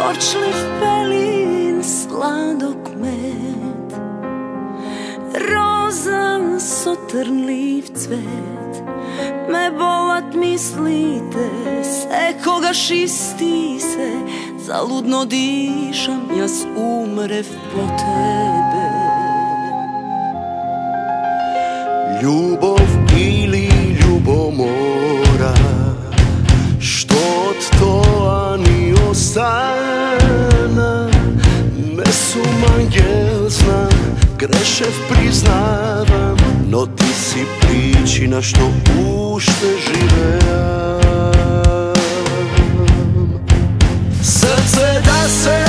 Gorčliv pelin, sladok med, rozan sotrnliv cvet. Me bolat mislite, se koga šisti se, zaludno dišam, jas umrev po tebe. Ljubov ili ljubomora, što od toa ni ostana. Me sum angel znam, grešev priznavam, no ti si pričina što ušte živeam. Srce da se